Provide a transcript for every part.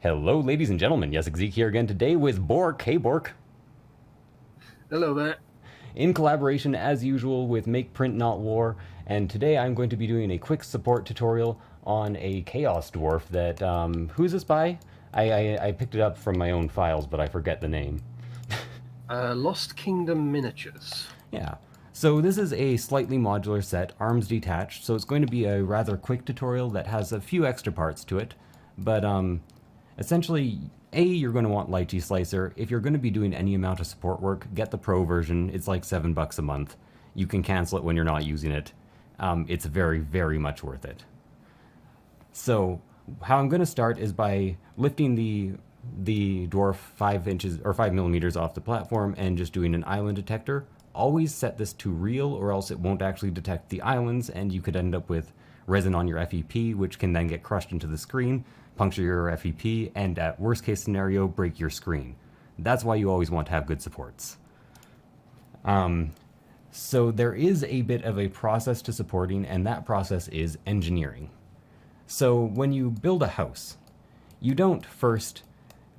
Hello, ladies and gentlemen. Yes, Zeke here again today with Bork. Hey, Bork. Hello there. In collaboration, as usual, with Make Print Not War. And today I'm going to be doing a quick support tutorial on a Chaos Dwarf that, who's this by? I picked it up from my own files, but I forget the name. Lost Kingdom Miniatures. Yeah. So this is a slightly modular set, arms detached, so it's going to be a rather quick tutorial that has a few extra parts to it. But essentially, you're going to want Lychee Slicer. If you're going to be doing any amount of support work, get the pro version. It's like $7 a month. You can cancel it when you're not using it. It's very, very much worth it. So how I'm going to start is by lifting the dwarf 5 inches or 5 millimeters off the platform and just doing an island detector. Always set this to real, or else it won't actually detect the islands, and you could end up with resin on your FEP, which can then get crushed into the screen, puncture your FEP, and at worst case scenario, break your screen. That's why you always want to have good supports. So there is a bit of a process to supporting, and that process is engineering. So when you build a house, you don't first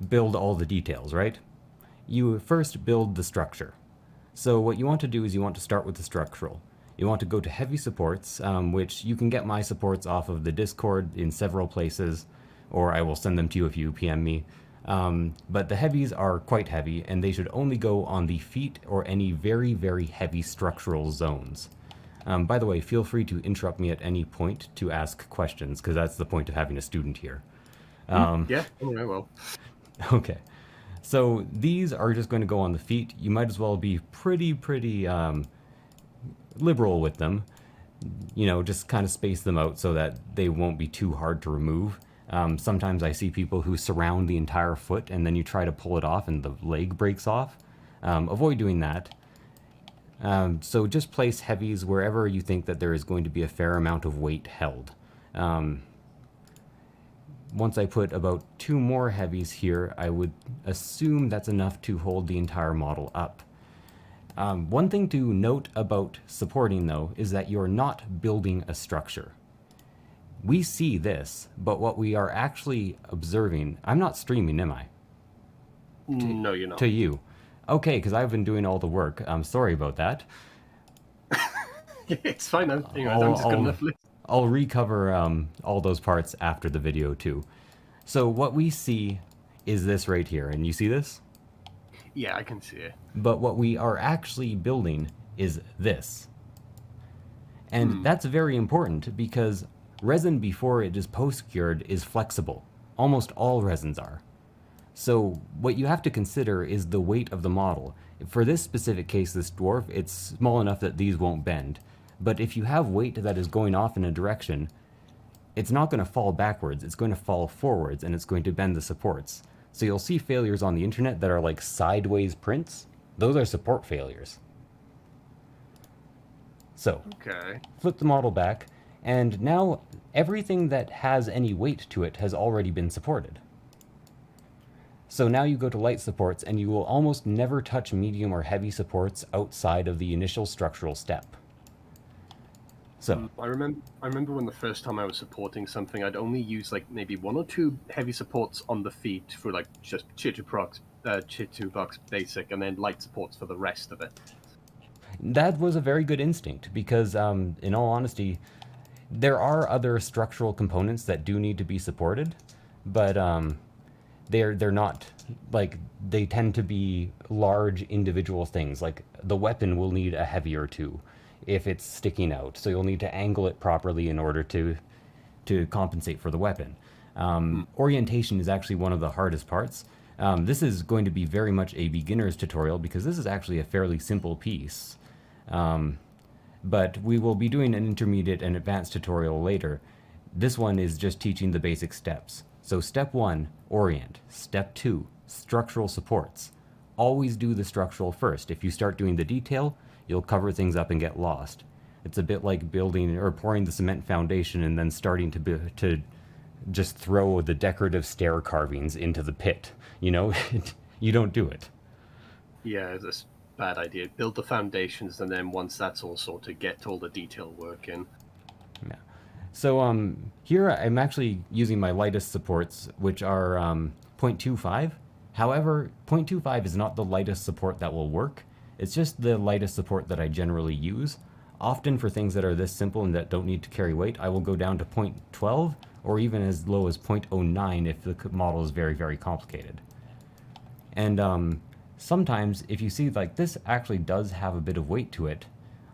build all the details, right? You first build the structure. So what you want to do is you want to start with the structural. You want to go to heavy supports, which you can get my supports off of the Discord in several places, or I will send them to you if you PM me. But the heavies are quite heavy, and they should only go on the feet or any very, very heavy structural zones. By the way, feel free to interrupt me at any point to ask questions, because that's the point of having a student here. Yeah, well. Okay. So these are just going to go on the feet. You might as well be pretty liberal with them. You know, just kind of space them out so that they won't be too hard to remove. Sometimes I see people who surround the entire foot and then you try to pull it off and the leg breaks off. Avoid doing that. So just place heavies wherever you think that there is going to be a fair amount of weight held. Once I put about 2 more heavies here, I would assume that's enough to hold the entire model up. One thing to note about supporting, though, is that you're not building a structure. We see this, but what we are actually observing... I'm not streaming, am I? No, you're not. To you. Okay, because I've been doing all the work. I'm sorry about that. It's fine. I'm just good enough. I'll recover all those parts after the video too. So what we see is this right here, and you see this? Yeah, I can see it. But what we are actually building is this. And that's very important because resin before it is post-cured is flexible. Almost all resins are. So what you have to consider is the weight of the model. For this specific case, this dwarf, it's small enough that these won't bend. But if you have weight that is going off in a direction, it's not going to fall backwards, it's going to fall forwards, and it's going to bend the supports. So you'll see failures on the internet that are like sideways prints. Those are support failures. So, Okay. flip the model back, and now everything that has any weight to it has already been supported. So now you go to light supports, and you will almost never touch medium or heavy supports outside of the initial structural step. So I remember when the first time I was supporting something, I'd only use like maybe 1 or 2 heavy supports on the feet for like just Chitu box basic, and then light supports for the rest of it. that was a very good instinct because, in all honesty, there are other structural components that do need to be supported, but they're not like they tend to be large individual things. Like the weapon will need a heavy or 2 if it's sticking out, so you'll need to angle it properly in order to compensate for the weapon. Orientation is actually one of the hardest parts. This is going to be very much a beginner's tutorial because this is actually a fairly simple piece. But we will be doing an intermediate and advanced tutorial later. This one is just teaching the basic steps. So step 1, orient. Step 2, structural supports. Always do the structural first. If you start doing the detail, you'll cover things up and get lost. It's a bit like building or pouring the cement foundation and then starting to just throw the decorative stair carvings into the pit. You know, you don't do it. Yeah, it's a bad idea. Build the foundations, and then once that's all sorted, get all the detail work in. Yeah. So here I'm actually using my lightest supports, which are 0.25. However, 0.25 is not the lightest support that will work. It's just the lightest support that I generally use. Often for things that are this simple and that don't need to carry weight, I will go down to 0.12 or even as low as 0.09 if the model is very, very complicated. And sometimes, if you see like this actually does have a bit of weight to it,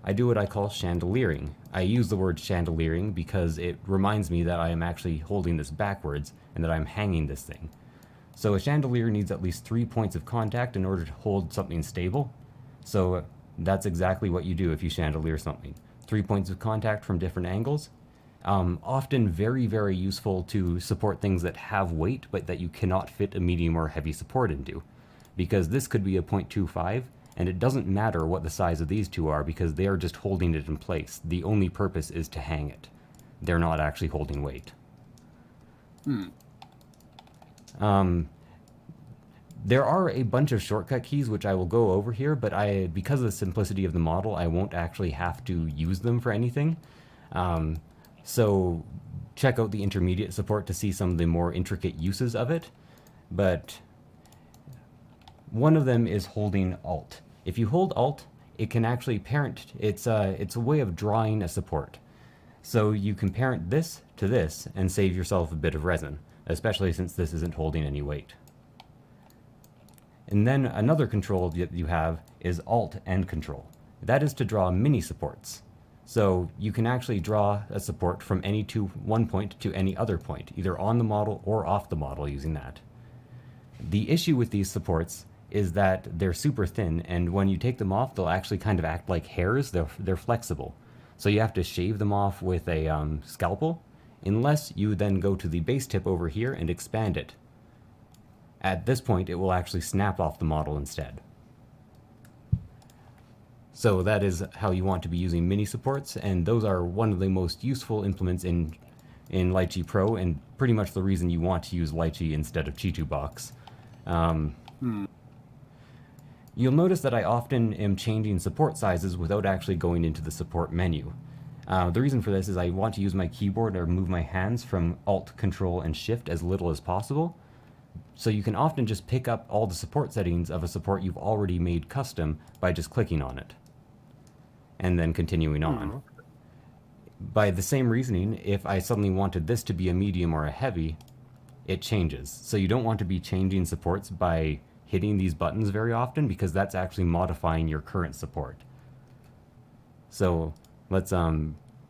I do what I call chandeliering. I use the word chandeliering because it reminds me that I am actually holding this backwards and that I'm hanging this thing. So a chandelier needs at least 3 points of contact in order to hold something stable. So that's exactly what you do if you chandelier something. 3 points of contact from different angles. Often very, very useful to support things that have weight but that you cannot fit a medium or heavy support into. Because this could be a 0.25, and it doesn't matter what the size of these two are because they are just holding it in place. The only purpose is to hang it. They're not actually holding weight. There are a bunch of shortcut keys which I will go over here, but because of the simplicity of the model, I won't actually have to use them for anything. So check out the intermediate support to see some of the more intricate uses of it. But one of them is holding Alt. If you hold Alt, it can actually parent. It's a way of drawing a support. So you can parent this to this and save yourself a bit of resin, especially since this isn't holding any weight. And then another control that you have is Alt End Control. That is to draw mini supports. So you can actually draw a support from one point to any other point, either on the model or off the model using that. The issue with these supports is that they're super thin, and when you take them off, they'll actually kind of act like hairs. They're flexible. So you have to shave them off with a scalpel, unless you then go to the base tip over here and expand it. At this point, it will actually snap off the model instead. So that is how you want to be using mini supports, and those are one of the most useful implements in Lychee Pro, and pretty much the reason you want to use Lychee instead of Chitubox. You'll notice that I often am changing support sizes without actually going into the support menu. The reason for this is I want to use my keyboard or move my hands from Alt, Control, and Shift as little as possible. So you can often just pick up all the support settings of a support you've already made custom by just clicking on it and then continuing on. By the same reasoning, if I suddenly wanted this to be a medium or a heavy, it changes. So you don't want to be changing supports by hitting these buttons very often because that's actually modifying your current support. So let's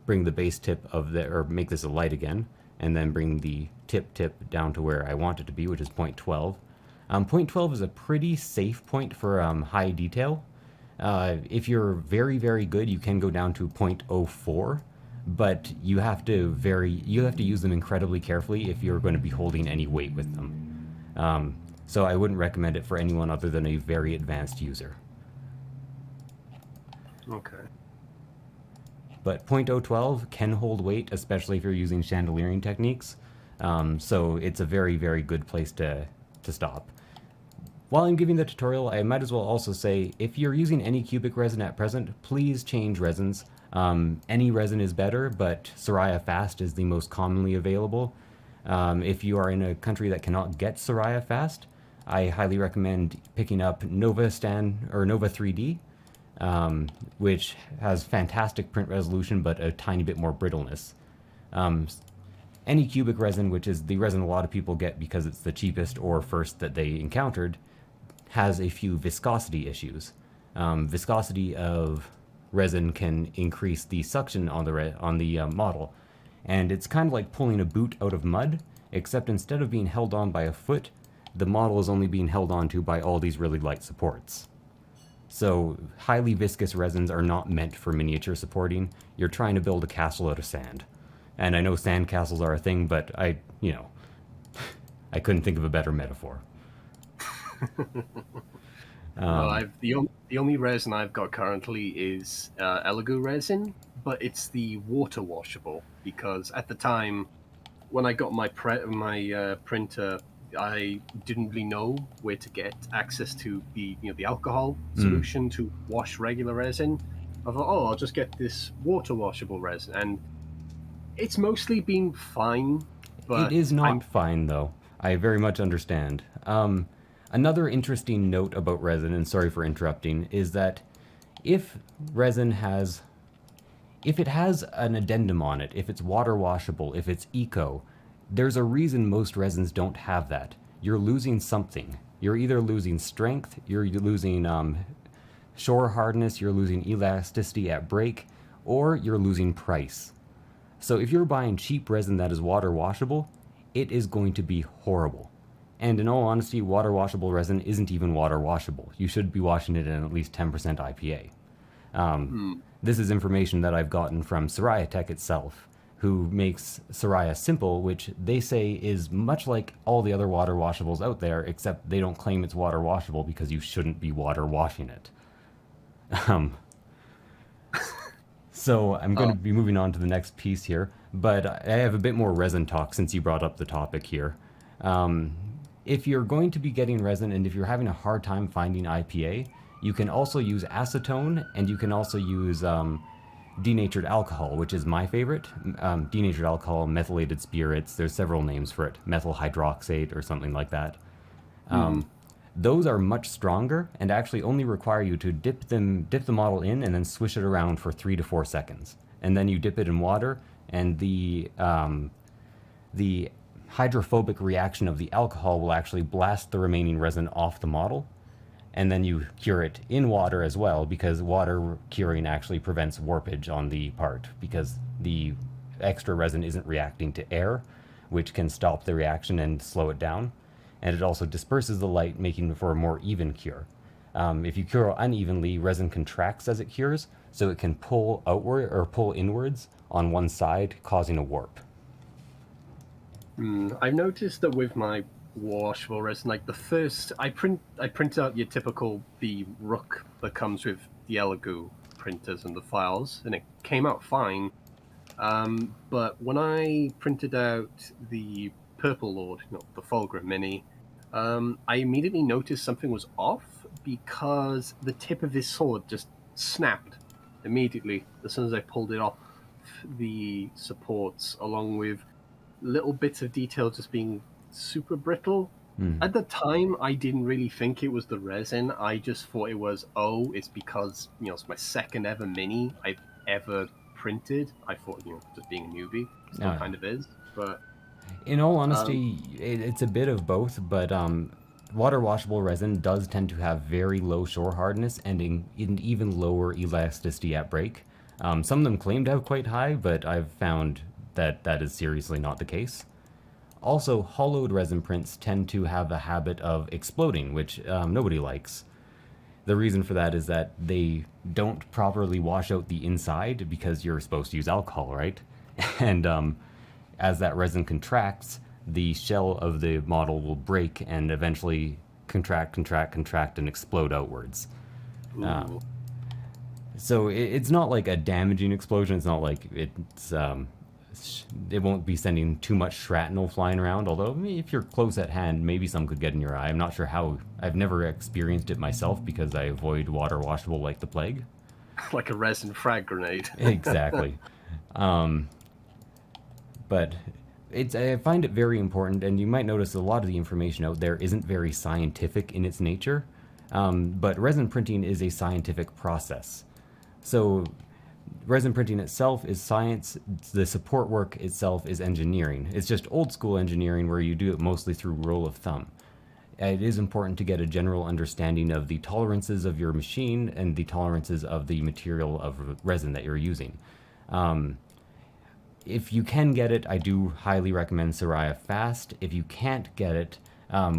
bring the base tip or make this a light again, and then bring the tip down to where I want it to be, which is 0.12. 0.12 is a pretty safe point for high detail. If you're very, very good, you can go down to 0.04, but you have to use them incredibly carefully if you're going to be holding any weight with them. So I wouldn't recommend it for anyone other than a very advanced user. Okay. But 0.012 can hold weight, especially if you're using chandeliering techniques. So it's a very, very good place to stop. While I'm giving the tutorial, I might as well also say, if you're using any cubic resin at present, please change resins. Any resin is better, but Soraya Fast is the most commonly available. If you are in a country that cannot get Soraya Fast, I highly recommend picking up Nova 3D, which has fantastic print resolution but a tiny bit more brittleness. Any cubic resin, which is the resin a lot of people get because it's the cheapest or first that they encountered, has a few viscosity issues. Viscosity of resin can increase the suction on the model, and it's kind of like pulling a boot out of mud, except instead of being held on by a foot, the model is only being held onto by all these really light supports. So highly viscous resins are not meant for miniature supporting. You're trying to build a castle out of sand. And I know sand castles are a thing, but I couldn't think of a better metaphor. Well, the only resin I've got currently is Elegoo resin, but it's the water washable, because at the time when I got my printer, I didn't really know where to get access to the alcohol solution to wash regular resin. I thought, oh, I'll just get this water washable resin, and It's mostly been fine, It but is not I'm fine, though. I very much understand. Another interesting note about resin, and sorry for interrupting, is that if resin has, if it has an addendum on it, if it's water washable, if it's eco, there's a reason most resins don't have that. You're losing something. You're either losing strength, you're losing shore hardness, you're losing elasticity at break, or you're losing price. So if you're buying cheap resin that is water washable, it is going to be horrible. And in all honesty, water washable resin isn't even water washable. You should be washing it in at least 10% IPA. hmm, This is information that I've gotten from Soraya Tech itself, who makes Soraya Simple, which they say is much like all the other water washables out there, except they don't claim it's water washable because you shouldn't be water washing it. Um, So I'm going to oh, be moving on to the next piece here, but I have a bit more resin talk since you brought up the topic here. Um, if you're going to be getting resin and if you're having a hard time finding IPA, you can also use acetone and you can also use denatured alcohol, which is my favorite. Denatured alcohol, methylated spirits, there's several names for it, methyl hydroxate or something like that. hmm. Those are much stronger and actually only require you to dip the model in and then swish it around for 3 to 4 seconds, and then you dip it in water, and the hydrophobic reaction of the alcohol will actually blast the remaining resin off the model, and then you cure it in water as well because water curing actually prevents warpage on the part because the extra resin isn't reacting to air, which can stop the reaction and slow it down, and it also disperses the light, making for a more even cure. If you cure unevenly, resin contracts as it cures, so it can pull outward or pull inwards on one side, causing a warp. I've noticed that with my washable resin, like the first, I print out your typical the Rook that comes with the Elegoo printers and the files, and it came out fine. But when I printed out the Purple Lord, the Fulgrim Mini, I immediately noticed something was off because the tip of his sword just snapped immediately as soon as I pulled it off the supports, along with little bits of detail just being super brittle. Hmm. At the time, I didn't really think it was the resin. I just thought it was, oh, it's because, it's my second ever mini I've ever printed. I thought, just being a newbie, still Uh, kind of is. But, in all um, honesty, it's a bit of both, but water washable resin does tend to have very low shore hardness and in even lower elasticity at break. Some of them claim to have quite high, but I've found that that is seriously not the case. Also, hollowed resin prints tend to have a habit of exploding, which nobody likes. The reason for that is that they don't properly wash out the inside because you're supposed to use alcohol, right? And as that resin contracts, the shell of the model will break and eventually contract, and explode outwards. ooh, So it's not like a damaging explosion. It's not like it won't be sending too much shrapnel flying around. Although if you're close at hand, maybe some could get in your eye. I'm not sure how. I've never experienced it myself because I avoid water washable like the plague. like a resin frag grenade. Exactly. But I find it very important, and you might notice a lot of the information out there isn't very scientific in its nature. But resin printing is a scientific process. So resin printing itself is science. The support work itself is engineering. It's just old school engineering where you do it mostly through rule of thumb. It is important to get a general understanding of the tolerances of your machine and the tolerances of the material of resin that you're using. If you can get it, I do highly recommend Soraya Fast. If you can't get it,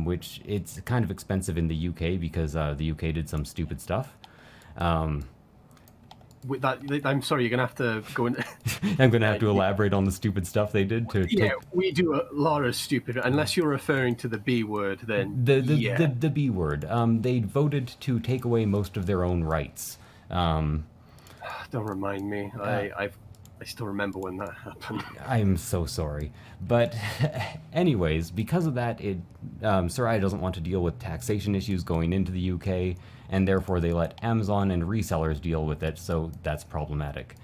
which it's kind of expensive in the UK because the UK did some stupid stuff. With that, I'm sorry, you're gonna have to go in. I'm going to have to Yeah, elaborate on the stupid stuff they did to yeah, take we do a lot of stupid. Unless you're referring to the B word, then the yeah. the B word. They voted to take away most of their own rights. Um, Don't remind me. uh, I still remember when that happened. I'm so sorry, but anyways, because of that, Sarai doesn't want to deal with taxation issues going into the UK, and therefore they let Amazon and resellers deal with it. So that's problematic.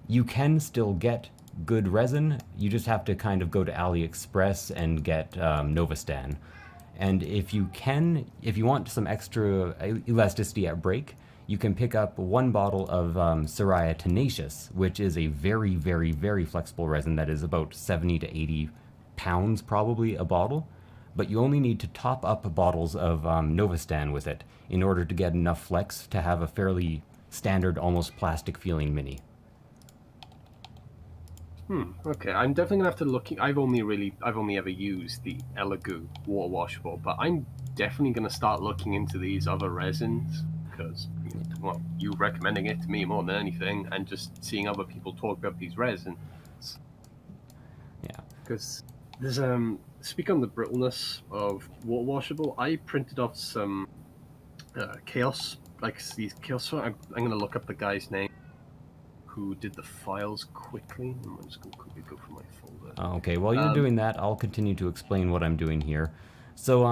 You can still get good resin, you just have to kind of go to AliExpress and get Novastan. And if you want some extra elasticity at break, you can pick up one bottle of Soraya Tenacious, which is a very, very, very flexible resin that is about 70 to 80 pounds probably a bottle. But you only need to top up bottles of Novastan with it in order to get enough flex to have a fairly standard, almost plastic feeling mini. Okay, I'm definitely gonna have to look. I've only ever used the Elegoo water washable, but I'm definitely gonna start looking into these other resins because, well, you recommending it to me more than anything, and just seeing other people talk about these resins. Yeah. Because there's speak on the brittleness of water washable. I printed off some chaos, like these chaos. I'm gonna look up the guy's name who did the files quickly. I'm just going to quickly go for my folder. Okay, while you're doing that, I'll continue to explain what I'm doing here. So,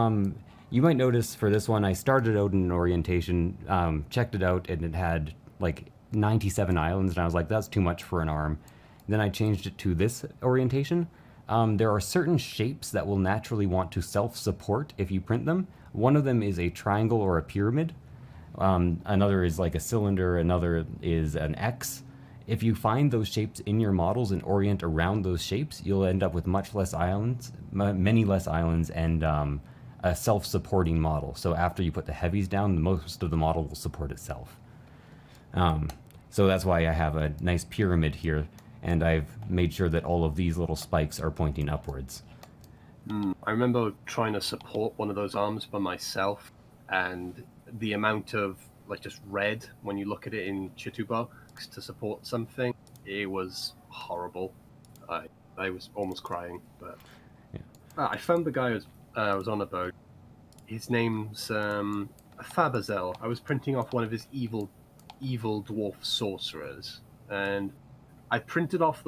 you might notice for this one, I started out in an orientation, checked it out, and it had like 97 islands, and I was like, that's too much for an arm. Then I changed it to this orientation. There are certain shapes that will naturally want to self-support if you print them. One of them is a triangle or a pyramid. Another is like a cylinder, another is an X. If you find those shapes in your models and orient around those shapes, you'll end up with much less islands, many less islands, and a self-supporting model. So after you put the heavies down, most of the model will support itself. So that's why I have a nice pyramid here, and I've made sure that all of these little spikes are pointing upwards. I remember trying to support one of those arms by myself, and the amount of like just red when you look at it in Chituba to support something, it was horrible. I was almost crying, but Yeah. I found the guy I was on about. His name's Fabazel. I was printing off one of his evil dwarf sorcerers, and I printed off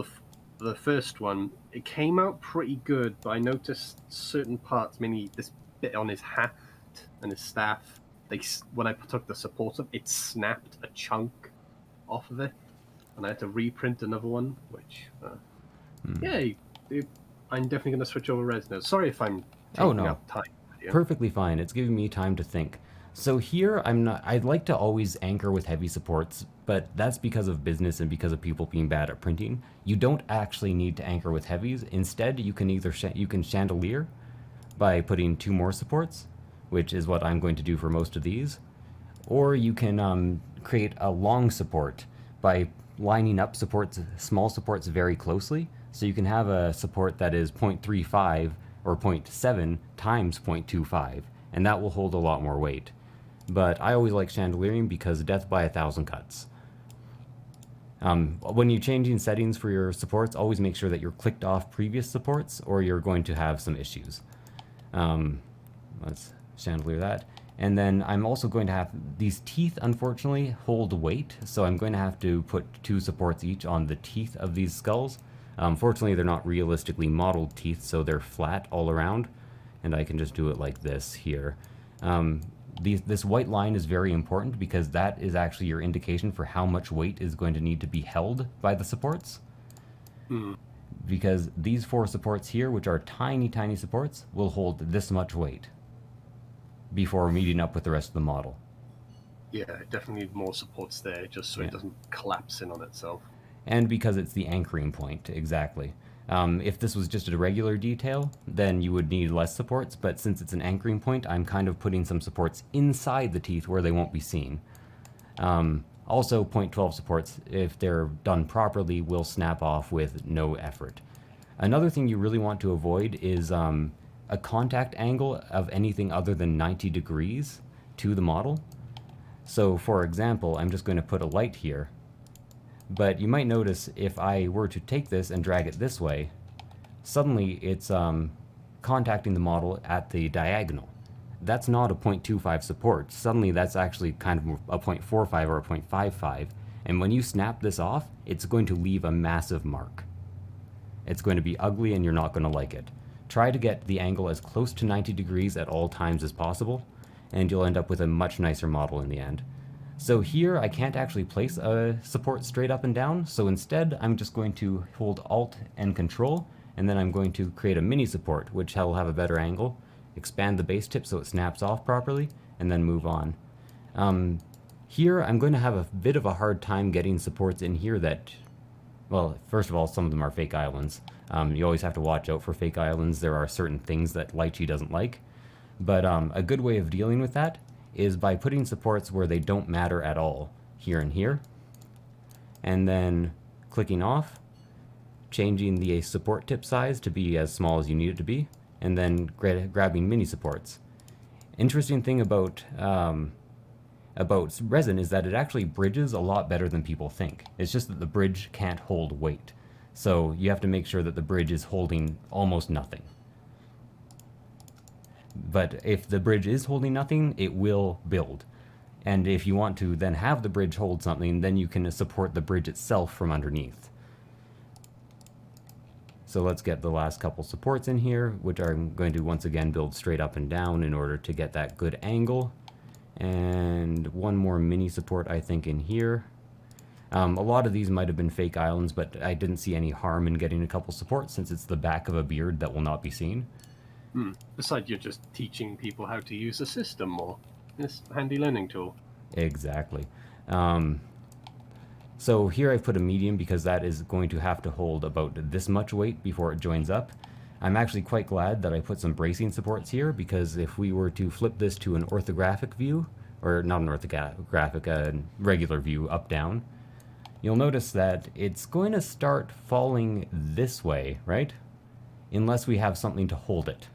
the first one. It came out pretty good, but I noticed certain parts, mainly this bit on his hat and his staff. When I took the support up, it snapped a chunk off of it, and I had to reprint another one. Which, I'm definitely going to switch over resin. Sorry if I'm taking up time. Yeah. Perfectly fine. It's giving me time to think. So here, I'd like to always anchor with heavy supports, but that's because of business and because of people being bad at printing. You don't actually need to anchor with heavies. Instead, you can you can chandelier by putting 2 more supports, which is what I'm going to do for most of these, or you can create a long support by lining up small supports very closely. So you can have a support that is 0.35 or 0.7 times 0.25, and that will hold a lot more weight. But I always like chandeliering because death by 1,000 cuts. When you're changing settings for your supports, always make sure that you're clicked off previous supports or you're going to have some issues. Let's chandelier that. And then I'm also going to have these teeth, unfortunately, hold weight, so I'm going to have to put 2 supports each on the teeth of these skulls. Fortunately, they're not realistically modeled teeth, so they're flat all around, and I can just do it like this here. This white line is very important because that is actually your indication for how much weight is going to need to be held by the supports. Because these 4 supports here, which are tiny, tiny supports, will hold this much weight before meeting up with the rest of the model. Yeah, definitely need more supports there, just so it doesn't collapse in on itself. And because it's the anchoring point, exactly. If this was just a regular detail, then you would need less supports, but since it's an anchoring point, I'm kind of putting some supports inside the teeth where they won't be seen. Also, 0.12 supports, if they're done properly, will snap off with no effort. Another thing you really want to avoid is a contact angle of anything other than 90 degrees to the model. So for example, I'm just going to put a light here, but you might notice if I were to take this and drag it this way, suddenly it's contacting the model at the diagonal. That's not a 0.25 support. Suddenly that's actually kind of a 0.45 or a 0.55, and when you snap this off, it's going to leave a massive mark. It's going to be ugly and you're not going to like it. Try to get the angle as close to 90 degrees at all times as possible, and you'll end up with a much nicer model in the end. So here I can't actually place a support straight up and down, so instead I'm just going to hold Alt and Control, and then I'm going to create a mini support, which will have a better angle, expand the base tip so it snaps off properly, and then move on. Here I'm going to have a bit of a hard time getting supports in here that, well, first of all, some of them are fake islands. You always have to watch out for fake islands. There are certain things that Lychee doesn't like. But a good way of dealing with that is by putting supports where they don't matter at all, here and here, and then clicking off, changing the support tip size to be as small as you need it to be, and then grabbing mini supports. Interesting thing about resin is that it actually bridges a lot better than people think. It's just that the bridge can't hold weight. So you have to make sure that the bridge is holding almost nothing. But if the bridge is holding nothing, it will build. And if you want to then have the bridge hold something, then you can support the bridge itself from underneath. So let's get the last couple supports in here, which I'm going to once again build straight up and down in order to get that good angle. And one more mini support, I think, in here. A lot of these might have been fake islands, but I didn't see any harm in getting a couple supports since it's the back of a beard that will not be seen. Besides, you're just teaching people how to use the system more. It's a handy learning tool. Exactly. So here I've put a medium because that is going to have to hold about this much weight before it joins up. I'm actually quite glad that I put some bracing supports here, because if we were to flip this to an orthographic view, or not an orthographic, a regular view up-down, you'll notice that it's going to start falling this way, right? Unless we have something to hold it.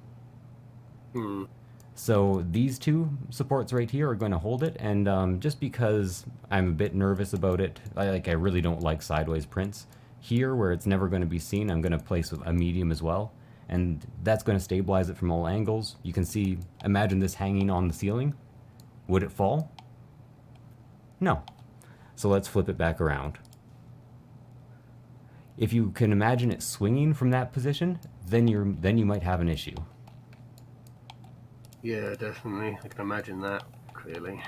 So these two supports right here are going to hold it, and just because I'm a bit nervous about it, I really don't like sideways prints, here where it's never going to be seen, I'm going to place a medium as well, and that's going to stabilize it from all angles. You can see, imagine this hanging on the ceiling. Would it fall? No. So let's flip it back around. If you can imagine it swinging from that position, then you might have an issue. Yeah, definitely. I can imagine that, clearly.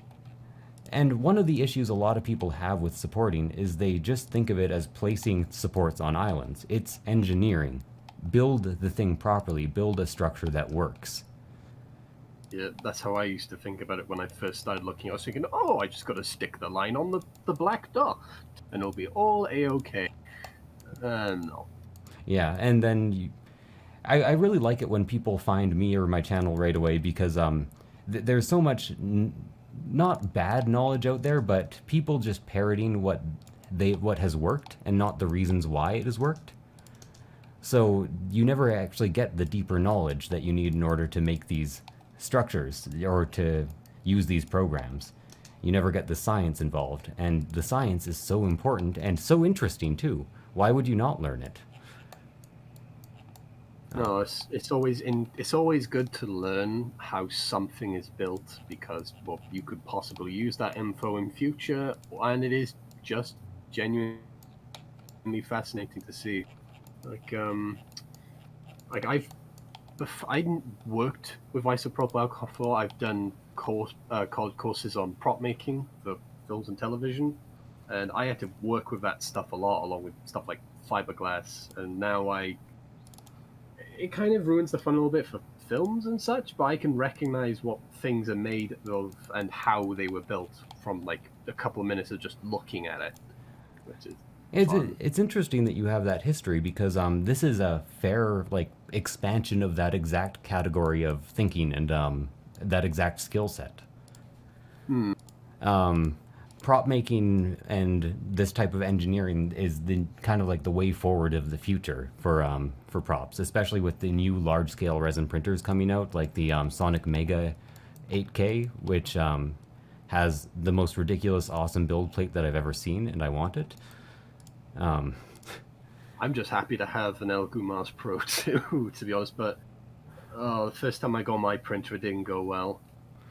And one of the issues a lot of people have with supporting is they just think of it as placing supports on islands. It's engineering. Build the thing properly. Build a structure that works. Yeah, that's how I used to think about it when I first started looking. I was thinking, oh, I just got to stick the line on the black dot, and it'll be all A-OK. No. Yeah, and then I really like it when people find me or my channel right away, because there's so much not bad knowledge out there, but people just parroting what has worked and not the reasons why it has worked. So you never actually get the deeper knowledge that you need in order to make these structures or to use these programs. You never get the science involved, and the science is so important and so interesting too. Why would you not learn it? No, it's always good to learn how something is built, because you could possibly use that info in future, and it is just genuinely fascinating to see. I worked with isopropyl alcohol before. I've done courses on prop making for films and television, and I had to work with that stuff a lot, along with stuff like fiberglass. And now it kind of ruins the fun a little bit for films and such, but I can recognize what things are made of and how they were built from like a couple of minutes of just looking at it, which is it's interesting that you have that history, because this is a fair expansion of that exact category of thinking and that exact skill set. Prop making and this type of engineering is the kind of like the way forward of the future for props, especially with the new large scale resin printers coming out, like the Sonic Mega 8K, which has the most ridiculous awesome build plate that I've ever seen, and I want it. I'm just happy to have an Elegoo Mars Pro too, to be honest. But the first time I got my printer, it didn't go well.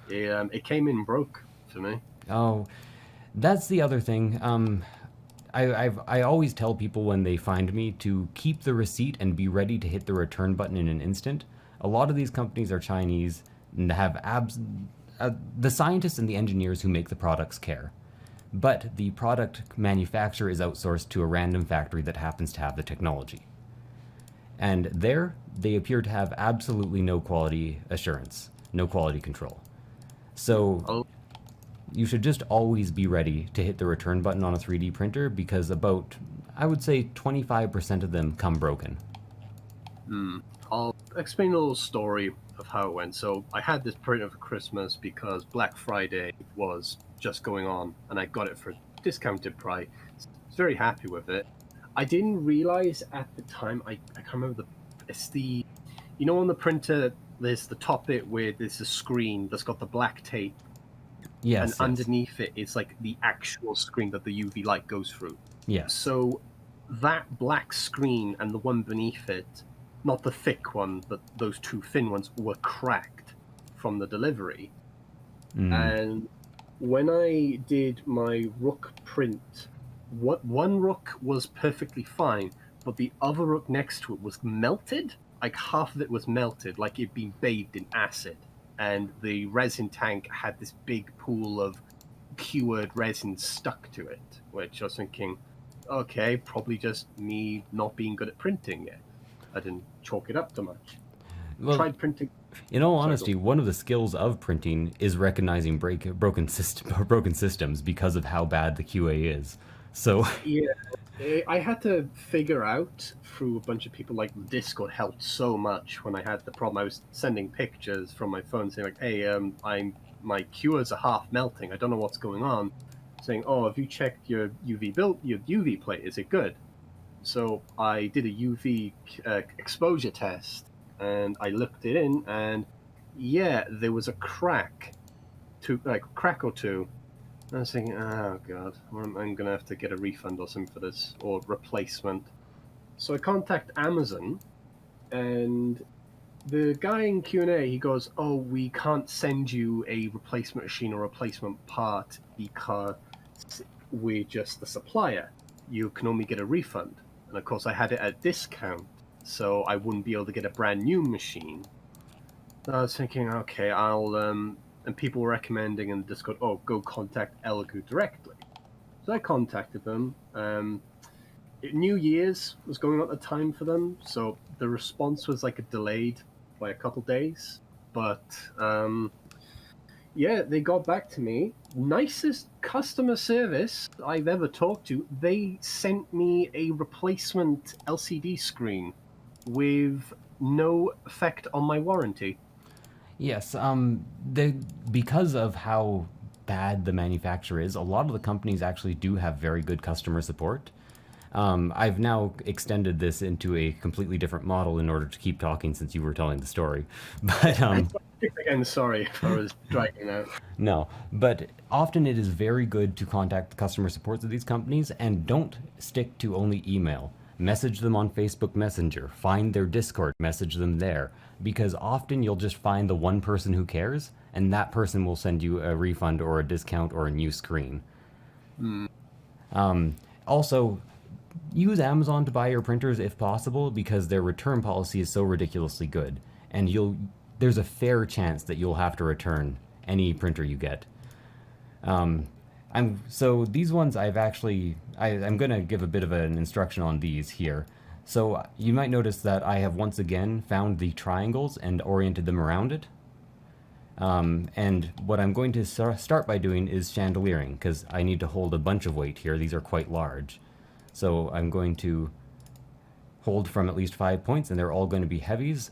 It came in broke for me. Oh, that's the other thing. I always tell people when they find me to keep the receipt and be ready to hit the return button in an instant. A lot of these companies are Chinese and have the scientists and the engineers who make the products care. but the product manufacturer is outsourced to a random factory that happens to have the technology. And there, they appear to have absolutely no quality assurance, no quality control. So Oh, you should just always be ready to hit the return button on a 3D printer because about, I would say, 25% of them come broken. I'll explain a little story of how it went. So I had this printer for Christmas because Black Friday was just going on, and I got it for a discounted price. I was very happy with it. I didn't realize at the time. I can't remember the. It's the, on the printer. There's the top bit where there's a screen that's got the black tape, and Yes, yes, underneath it is like the actual screen that the UV light goes through. yes. So that black screen and the one beneath it, not the thick one, but those two thin ones, were cracked from the delivery. Mm. And when I did my rook print, what one rook was perfectly fine, but the other rook next to it was melted. Like half of it was melted, like it'd been bathed in acid. And the resin tank had this big pool of cured resin stuck to it, which I was thinking, okay, probably just me not being good at printing yet. I didn't chalk it up too much. Well, Tried printing. in all Sorry, go. honesty, one of the skills of printing is recognizing broken systems because of how bad the QA is. So, Yeah, I had to figure out through a bunch of people, like Discord helped so much when I had the problem. I was sending pictures from my phone saying like, "Hey, my cures are half melting. I don't know what's going on." Saying, "Oh, have you checked your UV plate? Is it good?" So I did a UV exposure test, and I looked it in, and yeah, there was a crack or two. I was thinking, oh god, I'm gonna have to get a refund or something for this, or replacement. So I contact Amazon, and the guy in Q&A, he goes, "Oh, we can't send you a replacement machine or replacement part because we're just the supplier. You can only get a refund." And of course, I had it at discount, so I wouldn't be able to get a brand new machine. So I was thinking, okay, I'll and people were recommending in the Discord, "Oh, go contact Elegoo directly." So I contacted them. New Year's was going on at the time for them, so the response was like a delayed by a couple days. But yeah, they got back to me. Nicest customer service I've ever talked to. They sent me a replacement LCD screen with no effect on my warranty. yes, because of how bad the manufacturer is, a lot of the companies actually do have very good customer support. I've now extended this into a completely different model in order to keep talking since you were telling the story. But Again, sorry if I was dragging out. no, but often it is very good to contact the customer supports of these companies and don't stick to only email. Message them on Facebook Messenger, find their Discord, message them there, because often you'll just find the one person who cares, and that person will send you a refund or a discount or a new screen. Hmm. Also, use Amazon to buy your printers if possible because their return policy is so ridiculously good, and there's a fair chance that you'll have to return any printer you get. So these ones I'm gonna give a bit of an instruction on these here. So you might notice that I have once again found the triangles and oriented them around it. And what I'm going to start by doing is chandeliering because I need to hold a bunch of weight here. These are quite large. So I'm going to hold from at least 5 points, and they're all going to be heavies.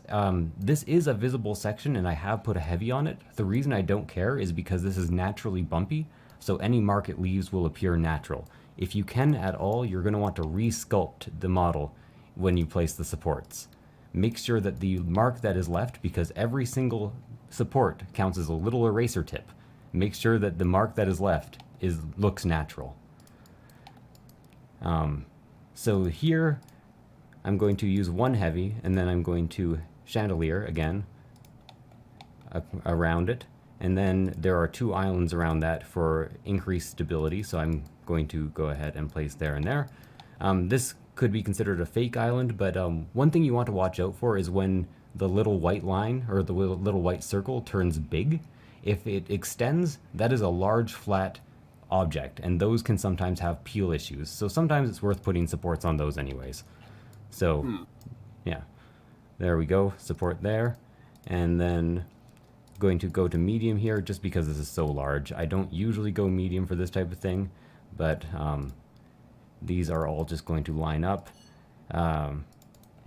This is a visible section, and I have put a heavy on it. The reason I don't care is because this is naturally bumpy, so any mark it leaves will appear natural. If you can at all, you're going to want to re-sculpt the model when you place the supports. Make sure that the mark that is left, because every single support counts as a little eraser tip, make sure that the mark that is left looks natural. So here I'm going to use one heavy, and then I'm going to chandelier again around it, and then there are two islands around that for increased stability, so I'm going to go ahead and place there and there. This could be considered a fake island, but one thing you want to watch out for is when the little white line or the little white circle turns big. If it extends, that is a large flat object, and those can sometimes have peel issues. So sometimes it's worth putting supports on those anyways. So, yeah, there we go, support there. And then going to go to medium here just because this is so large. I don't usually go medium for this type of thing, but these are all just going to line up. I'm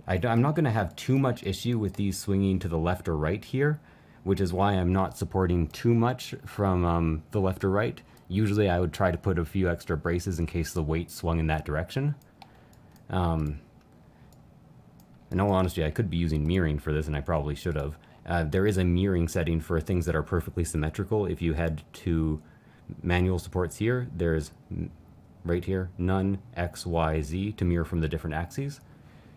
not going to have too much issue with these swinging to the left or right here, which is why I'm not supporting too much from the left or right. Usually I would try to put a few extra braces in case the weight swung in that direction. In all honesty, I could be using mirroring for this, and I probably should have. There is a mirroring setting for things that are perfectly symmetrical. If you head to manual supports here, there's right here, none, X, Y, Z to mirror from the different axes.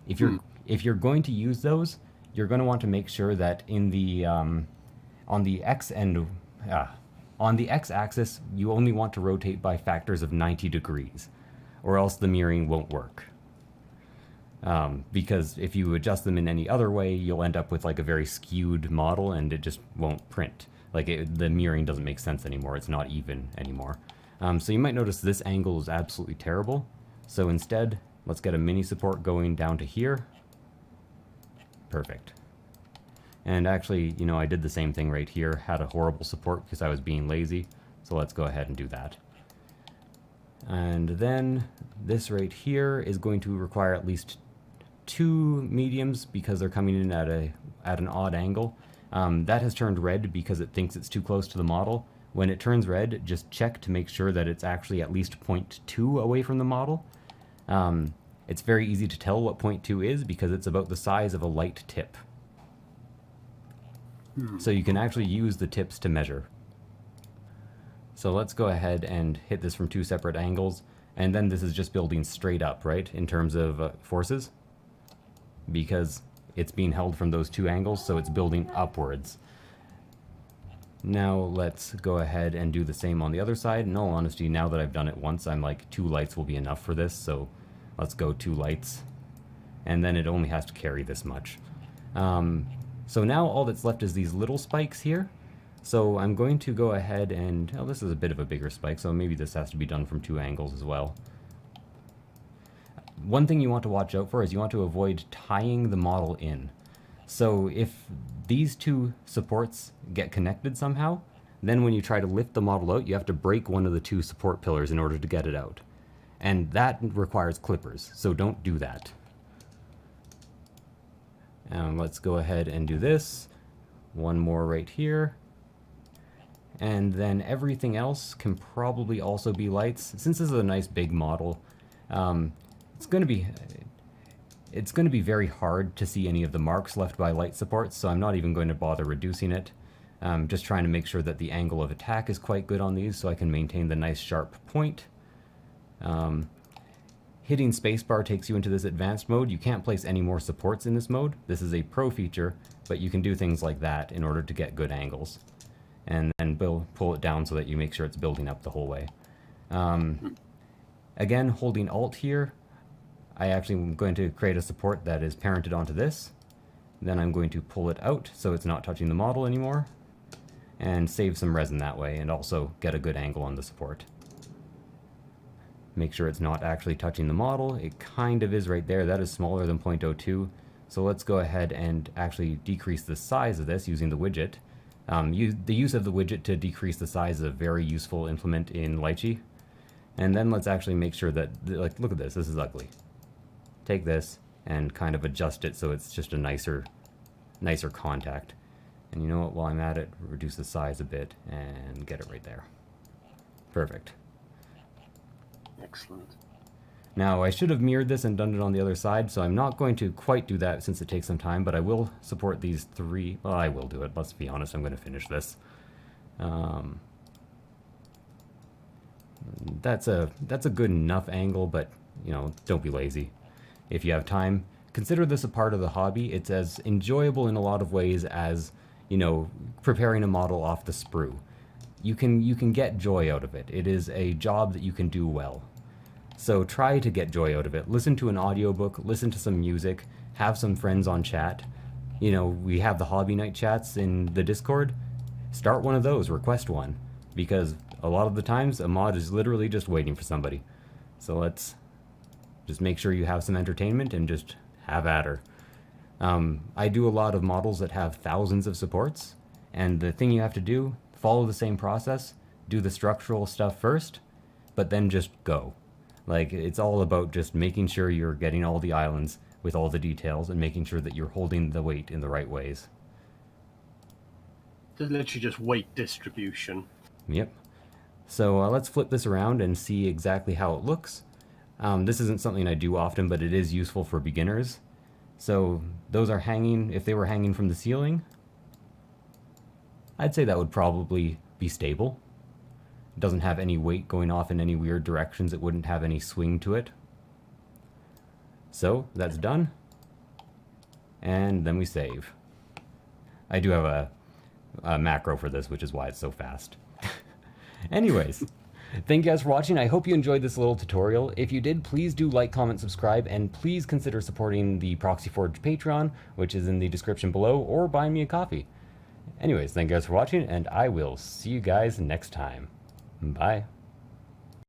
If you're going to use those, you're going to want to make sure that in the on the X axis, you only want to rotate by factors of 90 degrees, or else the mirroring won't work. Because if you adjust them in any other way, you'll end up with like a very skewed model, and it just won't print. The mirroring doesn't make sense anymore. It's not even anymore. So you might notice this angle is absolutely terrible. So instead, let's get a mini support going down to here. Perfect. And actually, I did the same thing right here. Had a horrible support because I was being lazy. So let's go ahead and do that. And then this right here is going to require at least 2 mediums because they're coming in at an odd angle. That has turned red because it thinks it's too close to the model. When it turns red, just check to make sure that it's actually at least 0.2 away from the model. It's very easy to tell what 0.2 is because it's about the size of a light tip. So you can actually use the tips to measure. So let's go ahead and hit this from 2 separate angles. And then this is just building straight up, right, in terms of forces. Because it's being held from those 2 angles, so it's building upwards. Now let's go ahead and do the same on the other side. In all honesty, now that I've done it once, I'm like 2 lights will be enough for this, so let's go 2 lights. And then it only has to carry this much. So now all that's left is these little spikes here. So I'm going to go ahead and, this is a bit of a bigger spike, so maybe this has to be done from 2 angles as well. One thing you want to watch out for is you want to avoid tying the model in. So if these 2 supports get connected somehow, then when you try to lift the model out, you have to break one of the 2 support pillars in order to get it out. And that requires clippers, so don't do that. Let's go ahead and do this. One more right here. And then everything else can probably also be lights. Since this is a nice big model, it's going to be very hard to see any of the marks left by light supports, so I'm not even going to bother reducing it. Just trying to make sure that the angle of attack is quite good on these so I can maintain the nice sharp point. Hitting spacebar takes you into this advanced mode. You can't place any more supports in this mode. This is a pro feature, but you can do things like that in order to get good angles. And then pull it down so that you make sure it's building up the whole way. Again, holding Alt here, I actually am going to create a support that is parented onto this. Then I'm going to pull it out so it's not touching the model anymore, and save some resin that way, and also get a good angle on the support. Make sure it's not actually touching the model. It kind of is right there. That is smaller than 0.02. So let's go ahead and actually decrease the size of this using the widget. The use of the widget to decrease the size is a very useful implement in Lychee. And then let's actually make sure that, look at this, this is ugly. Take this and kind of adjust it so it's just a nicer contact. And you know what, while I'm at it, reduce the size a bit and get it right there. Perfect. Excellent. Now, I should have mirrored this and done it on the other side, so I'm not going to quite do that since it takes some time, but I will support these 3. Well, I will do it. Let's be honest, I'm going to finish this. That's a good enough angle, but, don't be lazy. If you have time, consider this a part of the hobby. It's as enjoyable in a lot of ways as, preparing a model off the sprue. You can get joy out of it. It is a job that you can do well. So try to get joy out of it. Listen to an audiobook, listen to some music, have some friends on chat. We have the hobby night chats in the Discord. Start one of those, request one. Because a lot of the times a mod is literally just waiting for somebody. So let's just make sure you have some entertainment and just have at her. I do a lot of models that have thousands of supports, and the thing you have to do, follow the same process, do the structural stuff first, but then just go. Like, it's all about just making sure you're getting all the islands with all the details and making sure that you're holding the weight in the right ways. There's literally just weight distribution. Yep. So let's flip this around and see exactly how it looks. This isn't something I do often, but it is useful for beginners. So those are hanging, if they were hanging from the ceiling, I'd say that would probably be stable. It doesn't have any weight going off in any weird directions. It wouldn't have any swing to it. So that's done. And then we save. I do have a macro for this, which is why it's so fast. Anyways, thank you guys for watching. I hope you enjoyed this little tutorial. If you did, please do like, comment, subscribe, and please consider supporting the ProxyForge Patreon, which is in the description below, or buy me a coffee. Anyways, thank you guys for watching, and I will see you guys next time. Bye.